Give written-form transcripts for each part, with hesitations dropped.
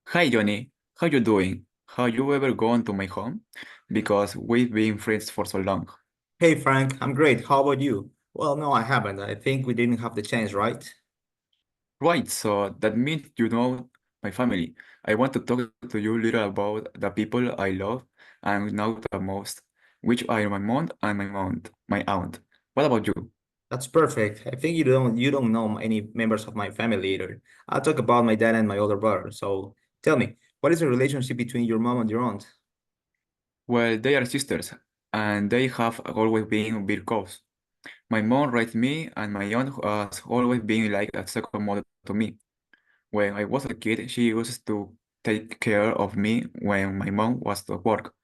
Hi Johnny, how you doing? Have you ever gone to my home? Because we've been friends for so long. Hey Frank, I'm great. How about you? Well, no, I haven't. I think we didn't have the chance, right? Right, so that means you know my family. I want to talk to you little about the people I love and know the most, which are my mom and my aunt. What about you? That's perfect. I think you don't know any members of my family either. I'll talk about my dad and my older brother. So tell me, what is the relationship between your mom and your aunt? Well, they are sisters, and they have always been very close. My mom raised me, and my aunt has always been like a second mother to me. When I was a kid, she used to take care of me when my mom was at work.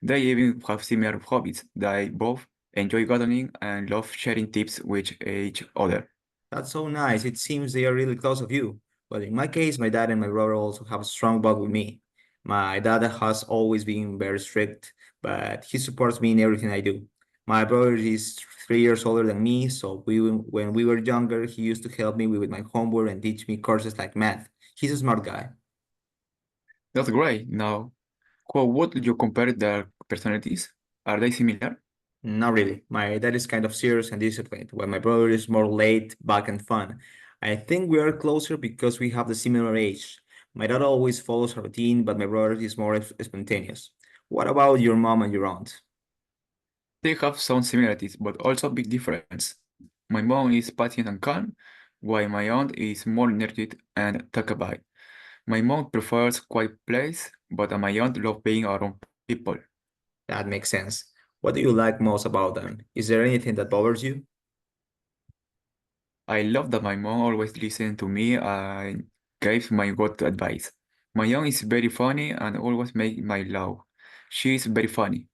They even have similar hobbies. They both enjoy gardening and love sharing tips with each other. That's so nice. It seems they are really close of you. Well, in my case, my dad and my brother also have a strong bond with me. My dad has always been very strict, but he supports me in everything I do. My brother is 3 years older than me, so when we were younger, he used to help me with my homework and teach me courses like math. He's a smart guy. That's great. Now, how would you compare their personalities? Are they similar? Not really. My dad is kind of serious and disciplined, while my brother is more laid back and fun. I think we are closer because we have the similar age. My dad always follows a routine, but my brother is more spontaneous. What about your mom and your aunt? They have some similarities, but also big difference. My mom is patient and calm, while my aunt is more energetic and talkative. My mom prefers quiet place, but my aunt loves being around people. That makes sense. What do you like most about them? Is there anything that bothers you? I love that my mom always listens to me and gives my good advice. My aunt is very funny and always make my laugh. She is very funny.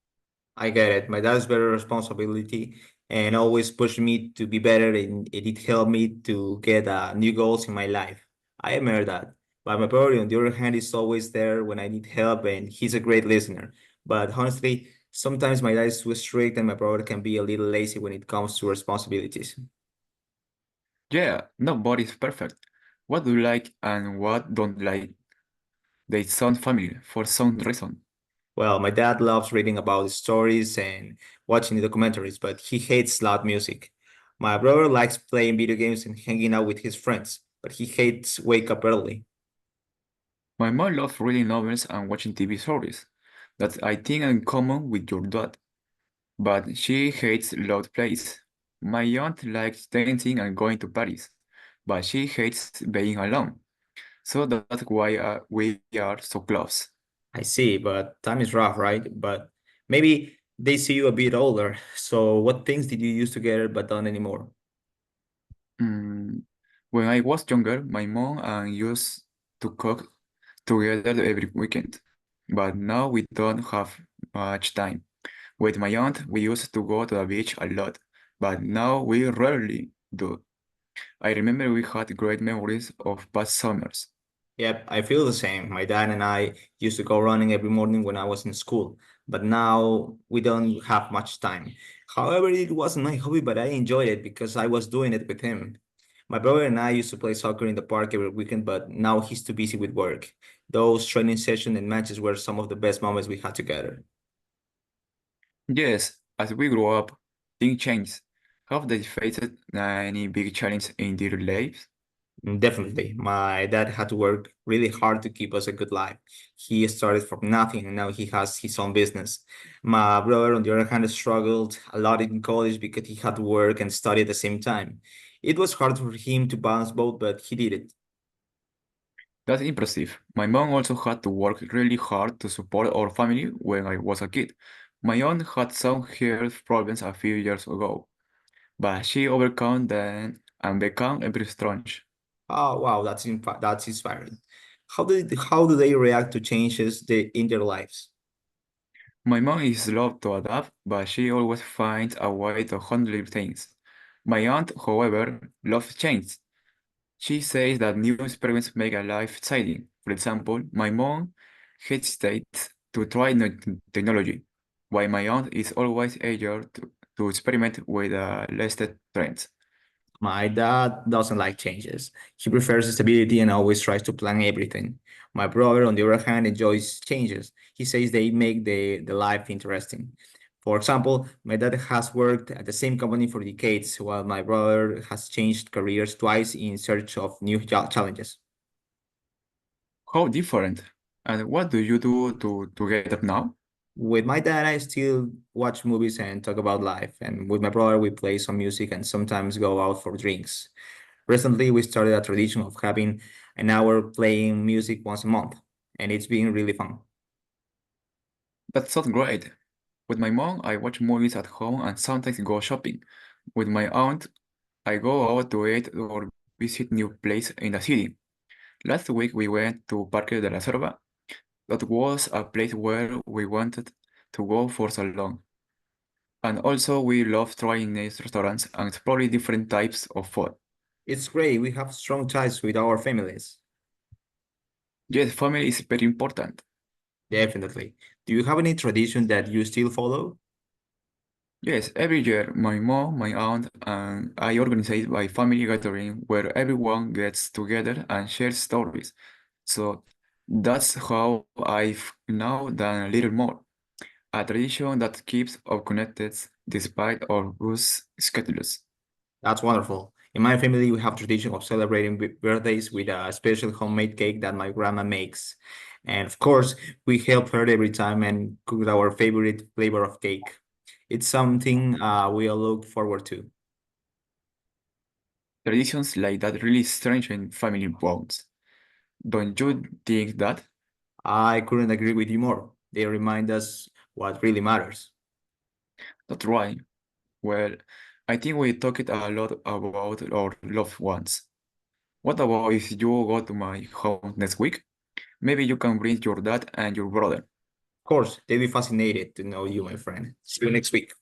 I get it. My dad's better responsibility and always pushed me to be better, and it helped me to get new goals in my life. I admire that. But my brother, on the other hand, is always there when I need help, and he's a great listener. But honestly, sometimes my dad is too strict, and my brother can be a little lazy when it comes to responsibilities. Yeah, nobody is perfect. What do you like and what don't like? They sound familiar for some reason. Well, my dad loves reading about stories and watching the documentaries, but he hates loud music. My brother likes playing video games and hanging out with his friends, but he hates wake up early. My mom loves reading novels and watching TV series. That's I think in common with your dad. But she hates loud plays. My aunt likes dancing and going to parties, but she hates being alone. So that's why we are so close. I see, but time is rough, right? But maybe they see you a bit older. So what things did you use together but don't anymore? Mm, When I was younger, my mom and used to cook together every weekend, but now we don't have much time. With my aunt, we used to go to the beach a lot, but now we rarely do. I remember we had great memories of past summers. Yep, I feel the same. My dad and I used to go running every morning when I was in school, but now we don't have much time. However, it wasn't my hobby, but I enjoyed it because I was doing it with him. My brother and I used to play soccer in the park every weekend, but now he's too busy with work. Those training sessions and matches were some of the best moments we had together. Yes, as we grow up, things change. Have they faced any big challenge in their lives? Definitely. My dad had to work really hard to keep us a good life. He started from nothing and now he has his own business. My brother, on the other hand, struggled a lot in college because he had to work and study at the same time. It was hard for him to balance both, but he did it. That's impressive. My mom also had to work really hard to support our family when I was a kid. My aunt had some health problems a few years ago, but she overcame them and became very strong. Oh, wow, that's inspiring. How do they react to changes in their lives? My mom is slow to adapt, but she always finds a way to handle things. My aunt, however, loves change. She says that new experiments make a life exciting. For example, my mom hesitates to try new technology, while my aunt is always eager to experiment with latest trends. My dad doesn't like changes. He prefers stability and always tries to plan everything. My brother, on the other hand, enjoys changes. He says they make the life interesting. For example, my dad has worked at the same company for decades, while my brother has changed careers twice in search of new challenges. How different? And what do you do to get up now? With my dad, I still watch movies and talk about life. And with my brother, we play some music and sometimes go out for drinks. Recently, we started a tradition of having an hour playing music once a month, and it's been really fun. That sounds great. With my mom, I watch movies at home and sometimes go shopping. With my aunt, I go out to eat or visit new place in the city. Last week we went to Parque de la Selva. That was a place where we wanted to go for so long. And also we love trying nice restaurants and exploring different types of food. It's great. We have strong ties with our families. Yes, family is very important. Definitely. Do you have any tradition that you still follow? Yes, every year my mom, my aunt, and I organize a family gathering where everyone gets together and shares stories. So that's how I've now done a little more. A tradition that keeps us connected despite our busy schedules. That's wonderful. In my family, we have tradition of celebrating birthdays with a special homemade cake that my grandma makes. And of course, we help her every time and cook our favorite flavor of cake. It's something we all look forward to. Traditions like that really strengthen family bonds. Don't you think that? I couldn't agree with you more. They remind us what really matters. That's right. Well, I think we talked a lot about our loved ones. What about if you go to my home next week? Maybe you can bring your dad and your brother. Of course, they'll be fascinated to know you, my friend. See you next week.